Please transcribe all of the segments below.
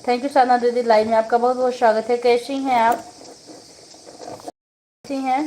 Thank you Sadhana दीदी, live में आपका बहुत बहुत स्वागत है। कैसी हैं आप? कैसी हैं?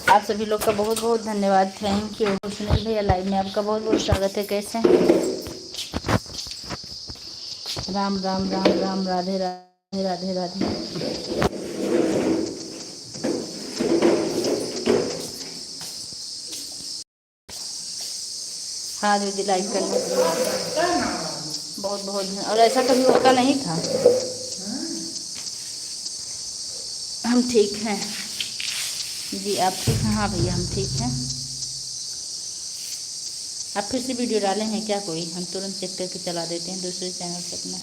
आप सभी लोग का बहुत बहुत धन्यवाद, थैंक यू। सुनील भैया, लाइव में आपका बहुत बहुत स्वागत है। कैसे हैं? राम राम राम राम, राधे राधे राधे राधे। हाँ दीदी, लाइक करने के लिए बहुत बहुत और ऐसा कभी होता नहीं था। हम ठीक हैं जी, आप ठीक हैं? हाँ भैया, हम ठीक हैं। आप फिर से वीडियो डाले हैं क्या कोई? हम तुरंत चेक करके चला देते हैं दूसरे चैनल से अपना।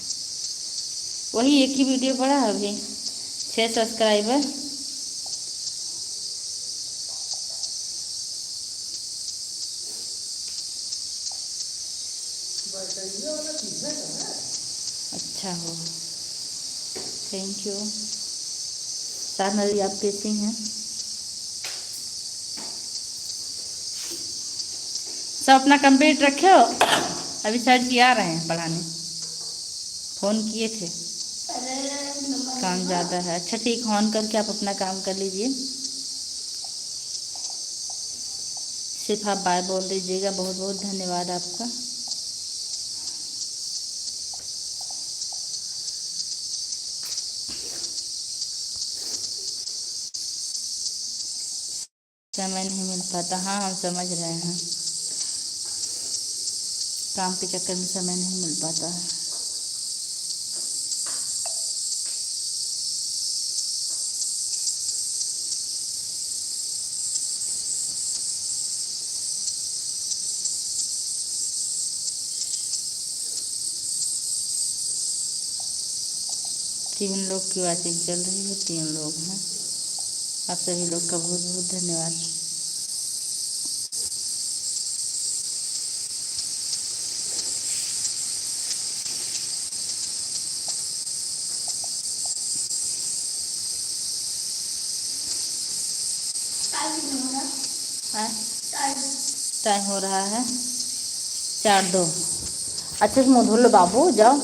वही एक ही वीडियो पड़ा है अभी, 6 सब्सक्राइबर। अच्छा हो, थैंक यू। साधना जी, आप कैसी हैं? सब अपना कंप्लीट रखे हो? अभी सर जी आ रहे हैं पढ़ाने, फ़ोन किए थे। काम ज़्यादा है? अच्छा ठीक, ऑन करके आप अपना काम कर लीजिए। सिर्फ आप बाय बोल दीजिएगा। बहुत बहुत धन्यवाद आपका। समय नहीं मिल पाता, हाँ हम समझ रहे हैं, काम के चक्कर में समय नहीं मिल पाता है। तीन लोग की वाचिंग चल रही है, 3 लोग हैं। आप सभी लोग का बहुत बहुत धन्यवाद। टाइम हो रहा है 4:02। अच्छे से मुँह धो लो बाबू, जाओ।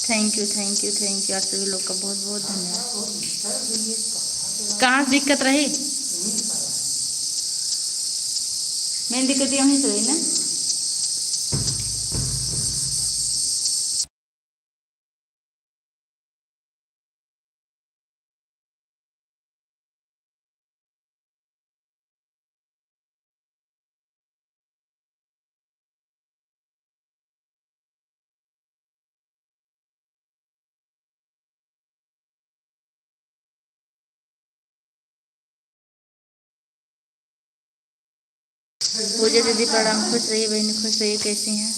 Thank you thank you thank you, आप सभी लोग का बहुत बहुत धन्यवाद। कहाँ से दिक्कत रही? मेन दिक्कत यहीं से हुई ना। पूजा दीदी प्रणाम, खुश रहिए बहनी, खुश रहिए। कैसी हैं?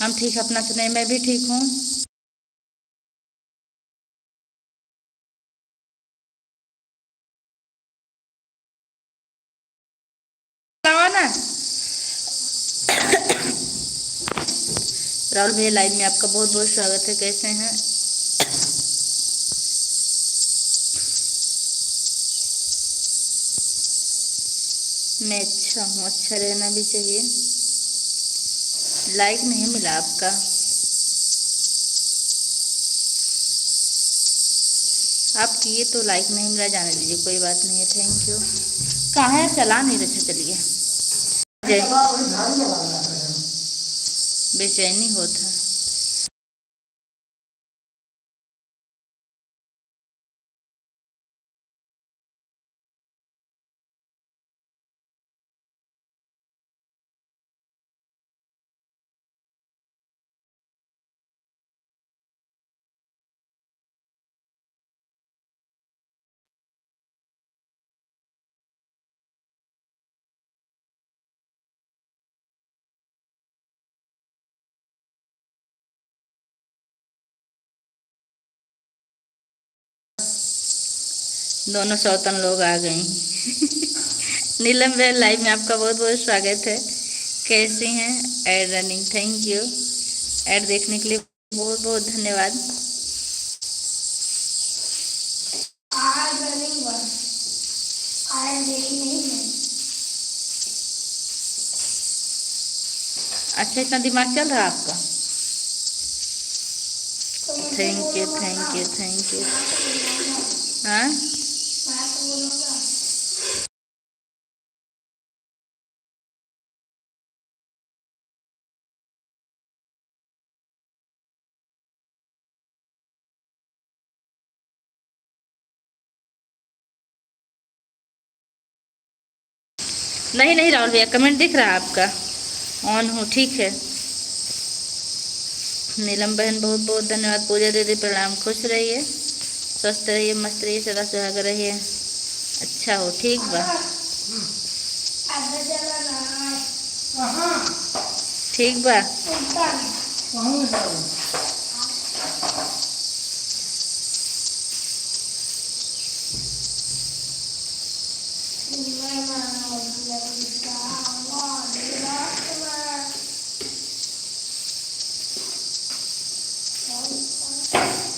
हम ठीक, अपना सुनाइए। मैं भी ठीक हूँ। ना राहुल भैया लाइव में आपका बहुत बहुत स्वागत है। कैसे हैं? मैं अच्छा हूँ, अच्छा रहना भी चाहिए। लाइक नहीं मिला आपका। आप किए तो लाइक नहीं मिला, जाने दीजिए, कोई बात नहीं है। Thank you. कहाँ है? चला नहीं रहे, चलिए। बेचैनी होता है। दोनों सौतन लोग आ गए। नीलम बहन लाइव में आपका बहुत बहुत स्वागत है। कैसी हैं? Ad running, thank you. Ad देखने के लिए बहुत बहुत धन्यवाद। अच्छा, इतना दिमाग चल रहा है आपका। Thank you thank you thank you. हाँ, नहीं नहीं राहुल भैया, कमेंट दिख रहा है आपका। ऑन हो, ठीक है। नीलम बहन बहुत बहुत धन्यवाद। पूजा दीदी प्रणाम, खुश रहिए, स्वस्थ रहिए, मस्त रहिए, सदा सुहाग रहिए, अच्छा हो, ठीक बा। ठीक बा।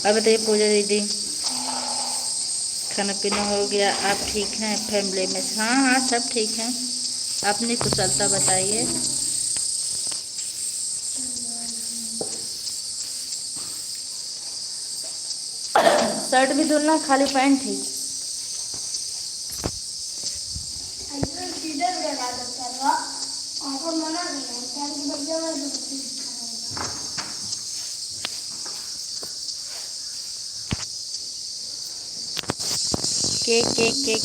अब बताइए पूजा दीदी, खाना पीना हो गया? आप ठीक हैं? फैमिली में? हाँ हाँ, सब ठीक हैं। अपनी कुशलता बताइए। शर्ट भी धुलना, खाली पैंट ही।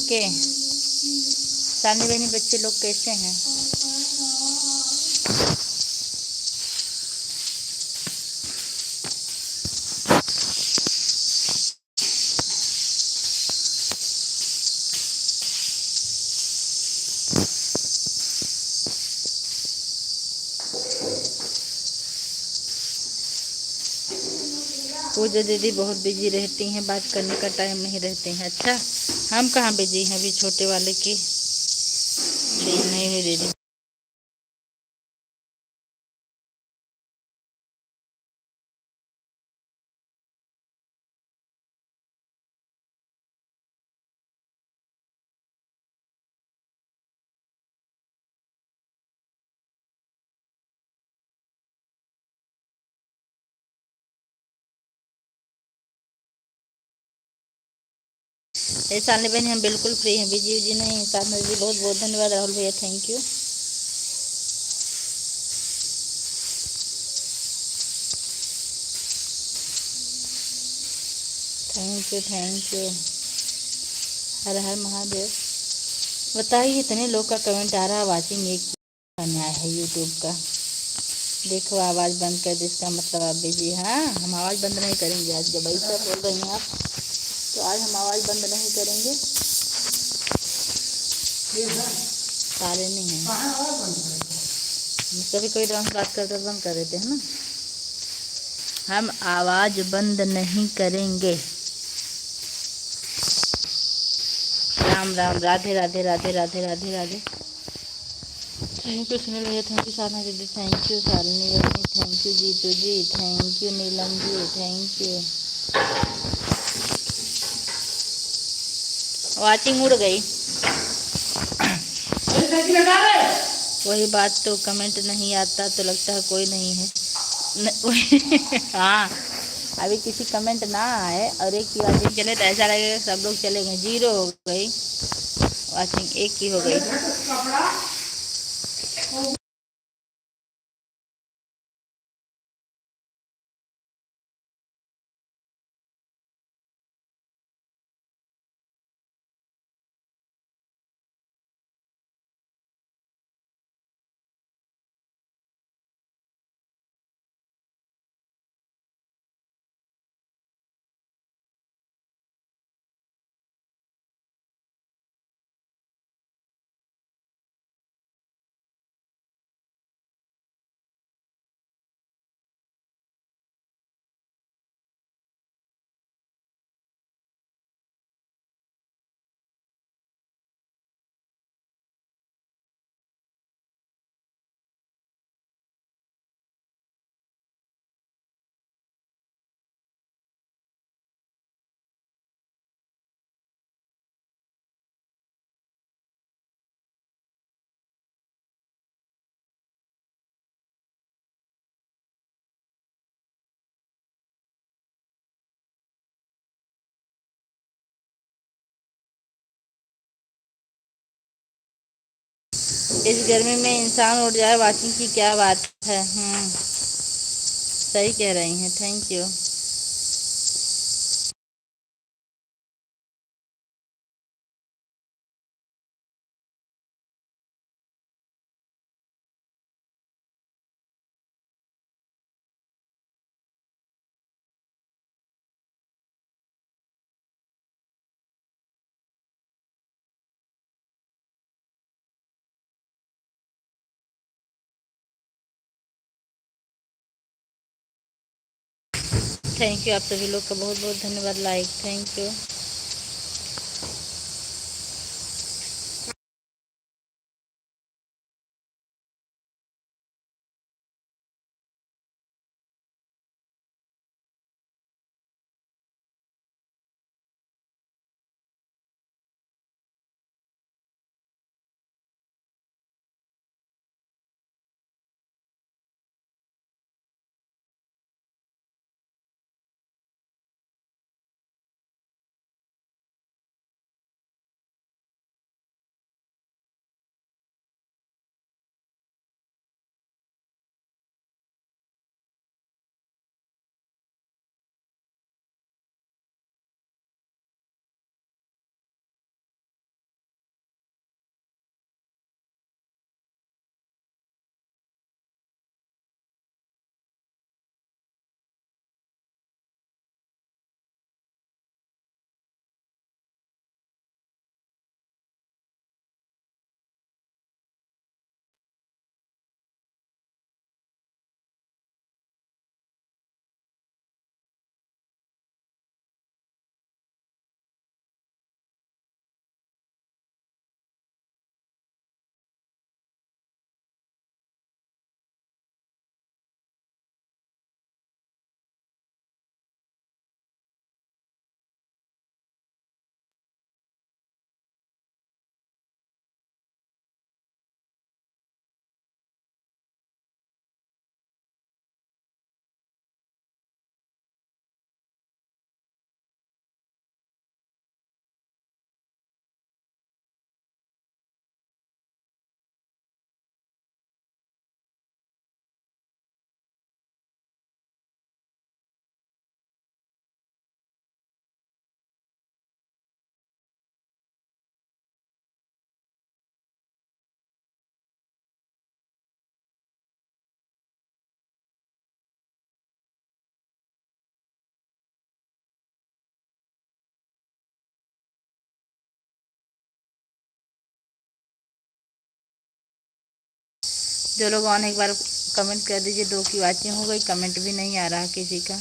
के सानी बहनी बच्चे लोग कैसे हैं? पूजा दीदी बहुत बिजी रहती हैं, बात करने का टाइम नहीं रहते हैं। अच्छा, हम कहाँ बिजी हैं? अभी छोटे वाले की नहीं हुई दीदी। ऐसा नहीं बहन, हम बिल्कुल फ्री हैं, बिजी उजी नहीं। साथ में भी बहुत बहुत धन्यवाद राहुल भैया, thank you. Thank you thank you. हर हर महादेव। बताइए, इतने लोग का कमेंट आ रहा है, वाचिंग एक अन्याय है यूट्यूब का। देखो आवाज़ बंद कर दे, इसका मतलब आप बिजी। हाँ, हम आवाज़ बंद नहीं करेंगे आज। जब ऐसा बोल रही हैं आप, तो आज हम आवाज़ बंद नहीं करेंगे। सारे नहीं हैं, कभी कोई डांस बात करते बंद कर देते हैं ना। हम आवाज़ बंद नहीं करेंगे। राम राम, राधे राधे राधे राधे राधे राधे। थैंक यू सुनील भैया, थैंक यू साधना दीदी, थैंक यू शालिनी बहनी, thank you Jitu ji, thank you Neelam ji, thank you. Watching उड़ गई। वही बात तो, कमेंट नहीं आता तो लगता है कोई नहीं है। हाँ, अभी किसी कमेंट ना आए और एक की वाचिंग चले तो ऐसा लगेगा सब लोग चले गए, जीरो हो गई वाचिंग, एक की हो गई। इस गर्मी में इंसान उठ जाए, वाचिंग की क्या बात है। सही कह रही हैं, थैंक यू। थैंक यू, आप सभी लोग का बहुत बहुत धन्यवाद, लाइक, थैंक यू। जो लोग ऑन एक बार कमेंट कर दीजिए। 2 की वाचिंग हो गई, कमेंट भी नहीं आ रहा किसी का।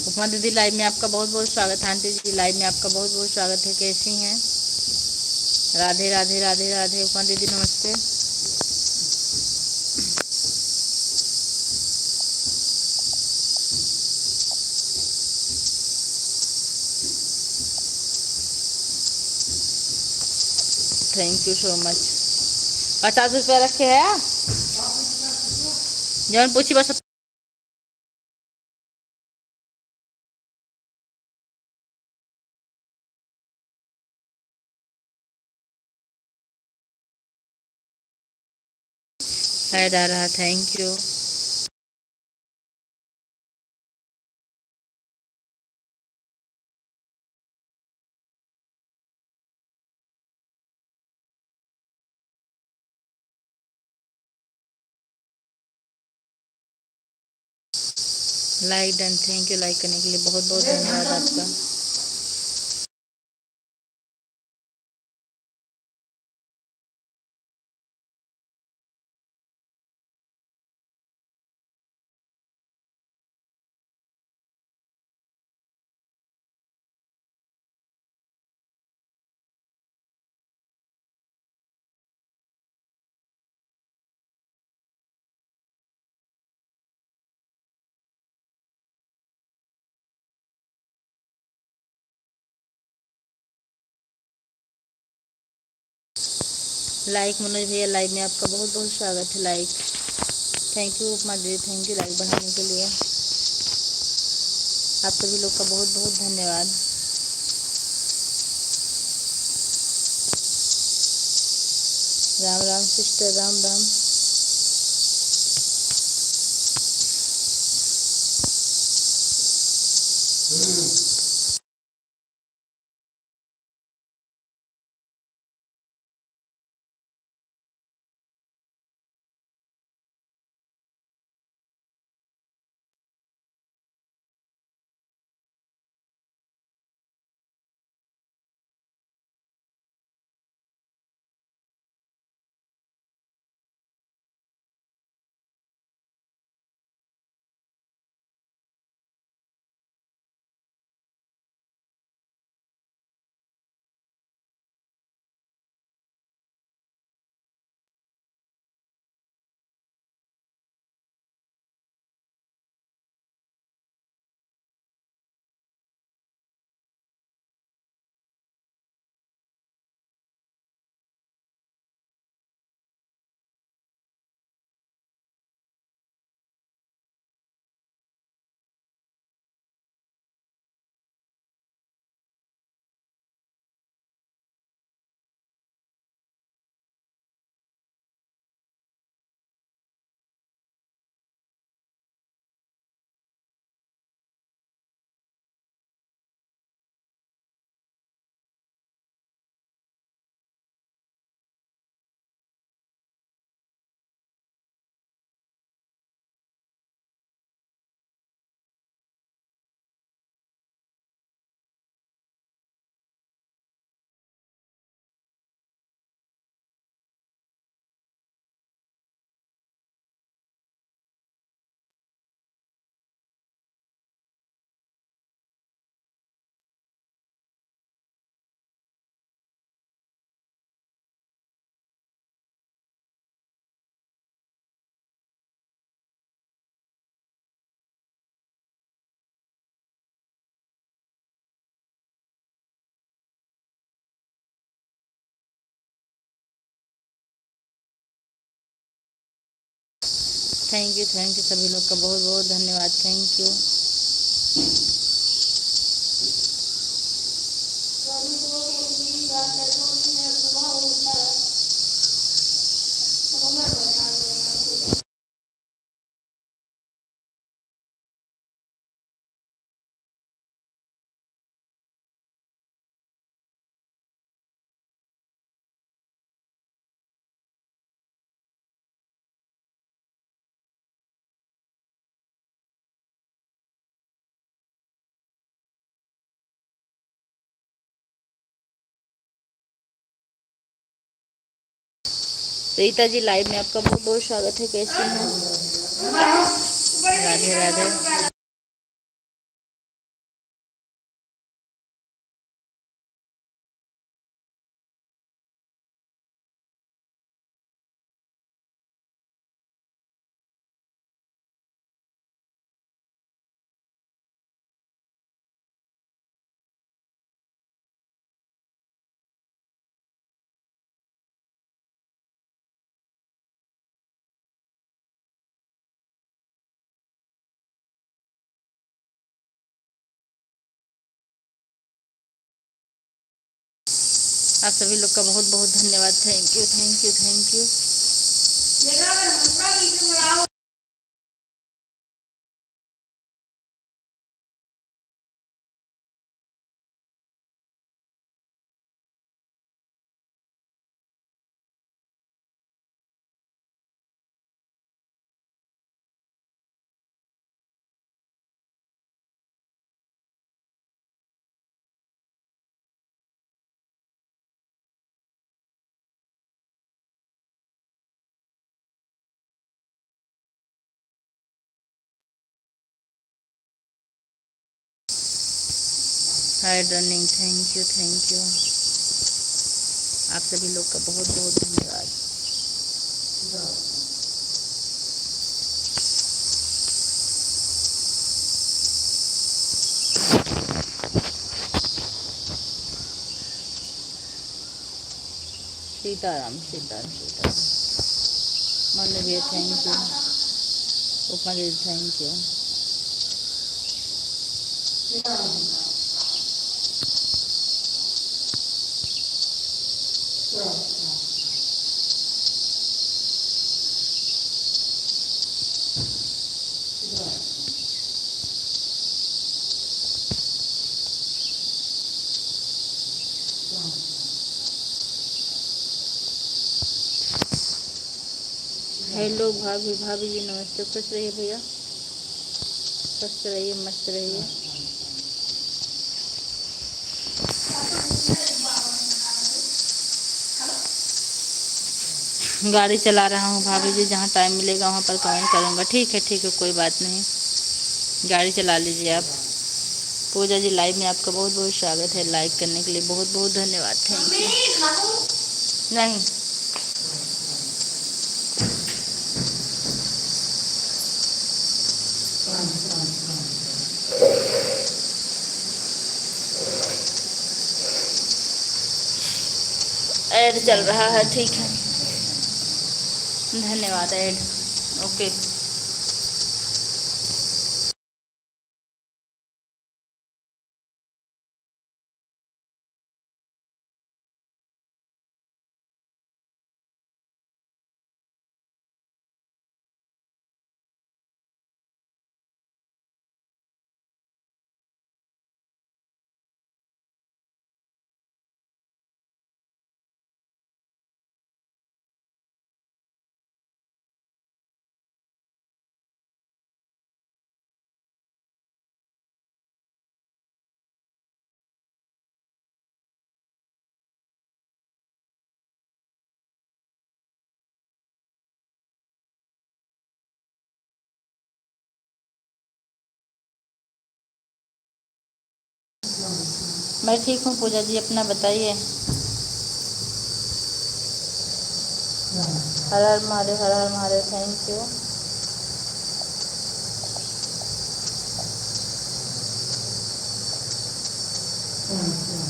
उपमा दीदी लाइव में आपका बहुत बहुत स्वागत है। आंटी जी लाइव में आपका बहुत बहुत स्वागत है। कैसी हैं? राधे राधे राधे राधे। उपमा दीदी नमस्ते। Thank you so much. 50 रुपया रखे है जौन पूछी बस। ऐड आ रहा, thank you. Like done, thank you like करने के लिए, बहुत बहुत धन्यवाद आपका। लाइक मनोज भैया, लाइव में आपका बहुत बहुत स्वागत है। Like, thank you Upma ji, thank you like बढ़ाने के लिए। आप सभी लोग का बहुत बहुत धन्यवाद। Ram Ram sister, Ram Ram. Thank you सभी लोग का बहुत बहुत धन्यवाद, thank you. Rita ji, live में आपका बहुत बहुत स्वागत है, कैसी हैं? राधे राधे। आप सभी लोग का बहुत बहुत धन्यवाद, thank you. Hi running, thank you thank you. आप सभी लोग का बहुत बहुत धन्यवाद। सीताराम सीताराम सीताराम। मानवीय थैंक यू। उपमा दीदी थैंक यू। हेलो भाभी, भाभी जी नमस्ते। खुश रहिए भैया, स्वस्थ रहिए, मस्त रहिए। गाड़ी चला रहा हूँ भाभी जी, जहाँ टाइम मिलेगा वहाँ पर कमेंट करूँगा। ठीक है, कोई बात नहीं, गाड़ी चला लीजिए आप। पूजा जी लाइव में आपका बहुत बहुत स्वागत है। लाइक करने के लिए बहुत बहुत धन्यवाद, थैंक यू। नहीं, ऐड चल रहा है, ठीक है, धन्यवाद ऐड। ओके। मैं ठीक हूँ पूजा जी, अपना बताइए। हर हर महादेव, हर हर Mahadev, thank you.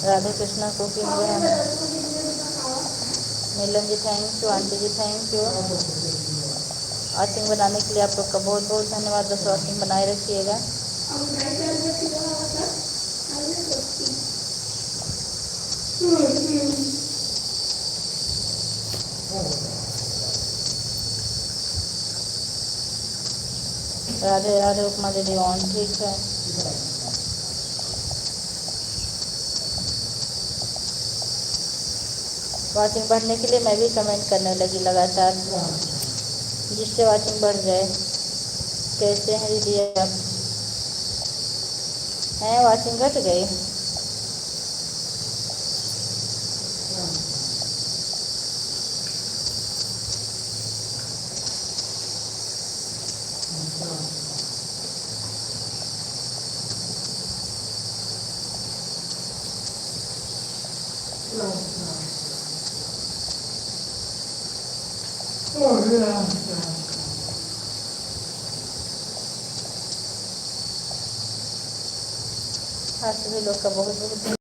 Radhe Krishna cooking Neelam ji thank you. Aunty ji thank you. Watching बनाने के लिए आप लोग का बहुत बहुत धन्यवाद। बस वॉचिंग बनाए रखिएगा। राधे राधे उपमा दीदी ऑन, ठीक है। वॉचिंग बढ़ने के लिए मैं भी कमेंट करने लगी लगातार, जिससे वॉचिंग बढ़ जाए। कैसे हैं दीदी आप? हैं वॉचिंग घट गई? हाँ, सभी लोग का बहुत बहुत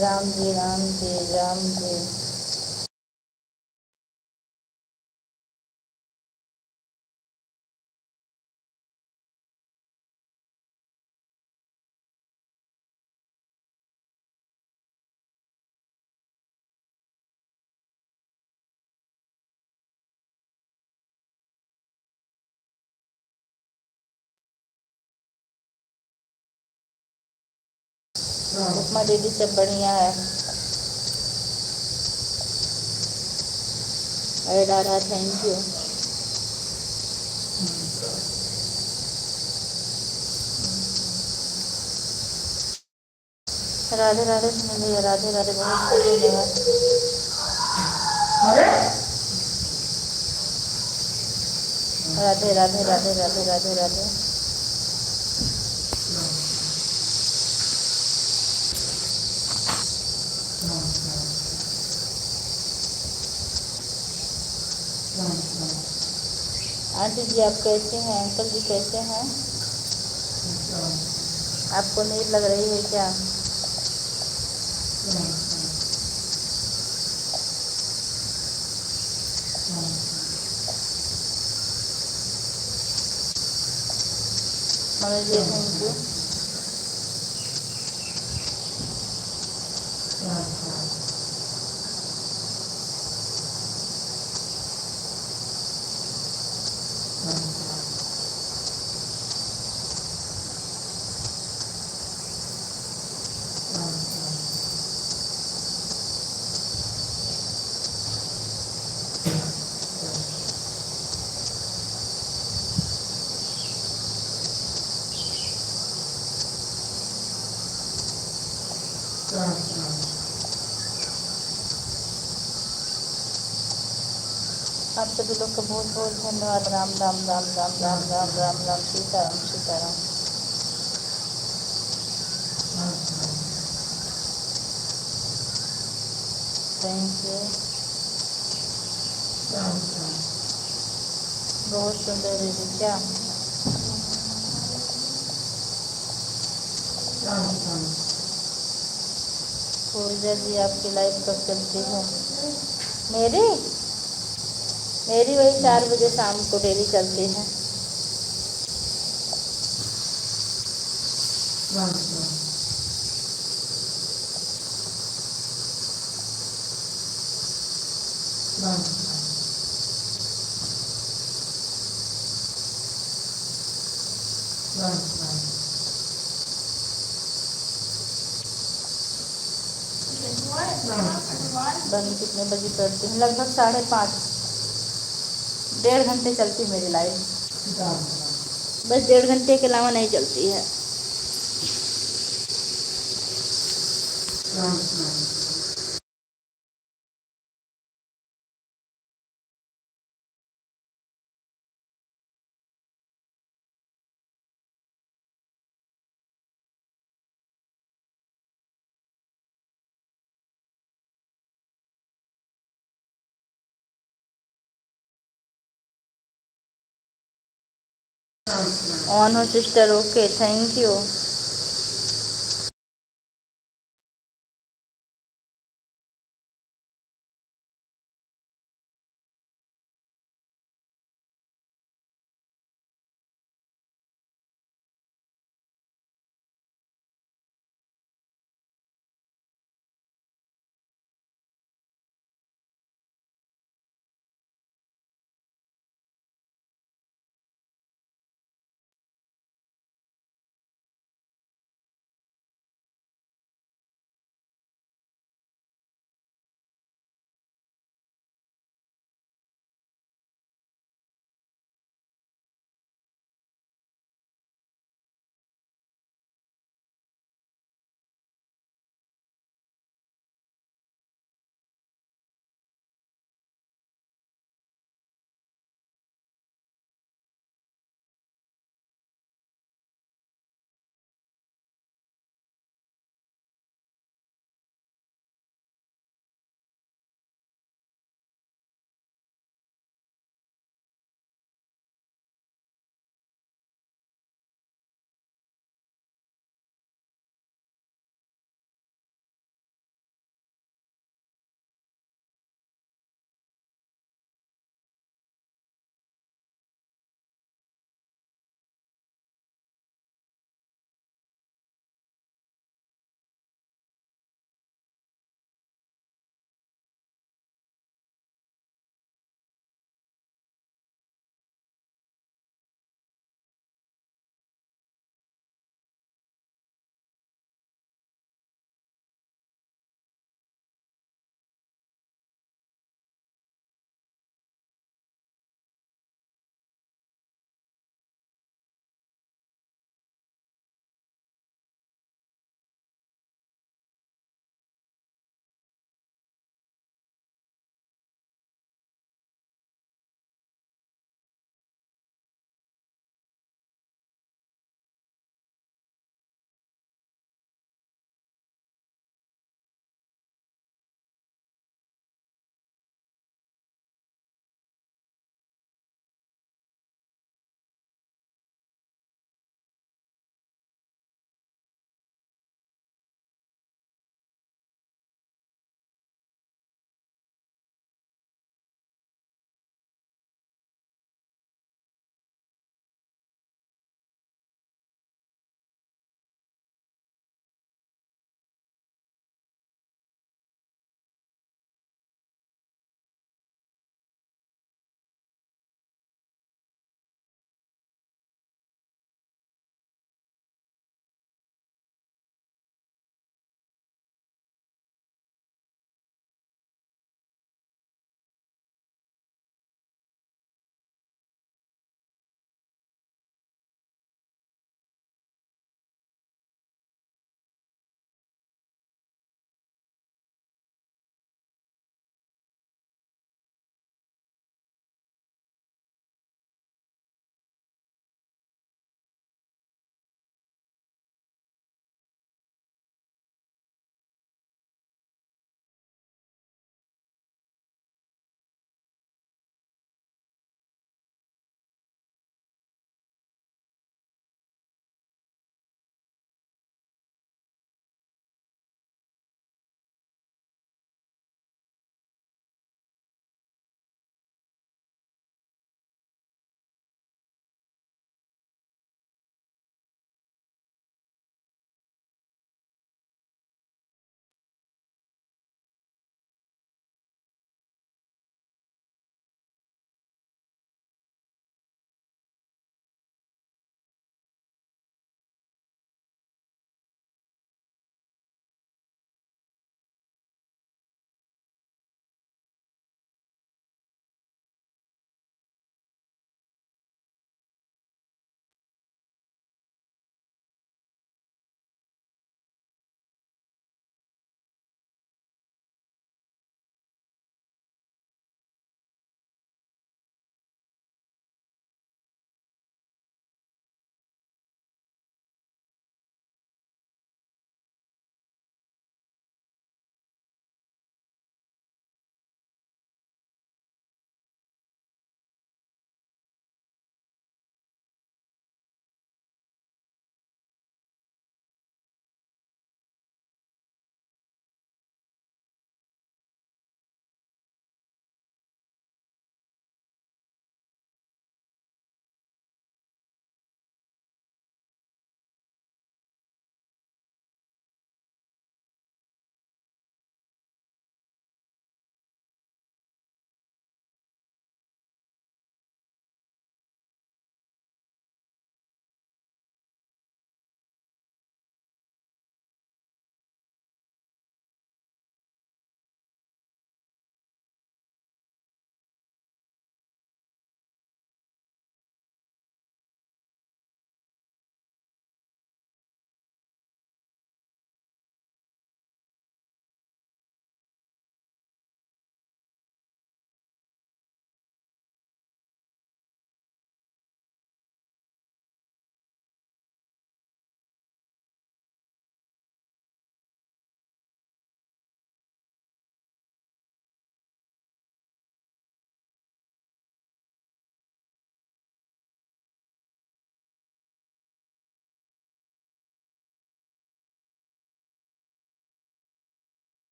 राम जी राम जी राम जी। उपमा दीदी सब बढ़िया है। अरे डारा थैंक यू। राधे राधे सुन लिया, राधे राधे बहुत बहुत धन्यवाद। राधे राधे राधे राधे राधे राधे। आंटी जी आप कैसे हैं? अंकल जी कैसे हैं? आपको नींद लग रही है क्या? Manoj ji thank you. आप सभी लोग का बहुत बहुत धन्यवाद। राम राम राम राम राम राम राम राम सीताराम सीताराम। Thank you. बहुत सुंदर दीदी क्या? पूजा जी आपकी लाइफ कब चलती है? मेरी मेरी वही 4 बजे शाम को डेली चलती है। बंद कितने बजे करती हूँ? लगभग 5:30। 1.5 घंटे चलती मेरी लाइफ, बस 1.5 घंटे के अलावा नहीं चलती है। ऑन हो सिस्टर, ओके थैंक यू।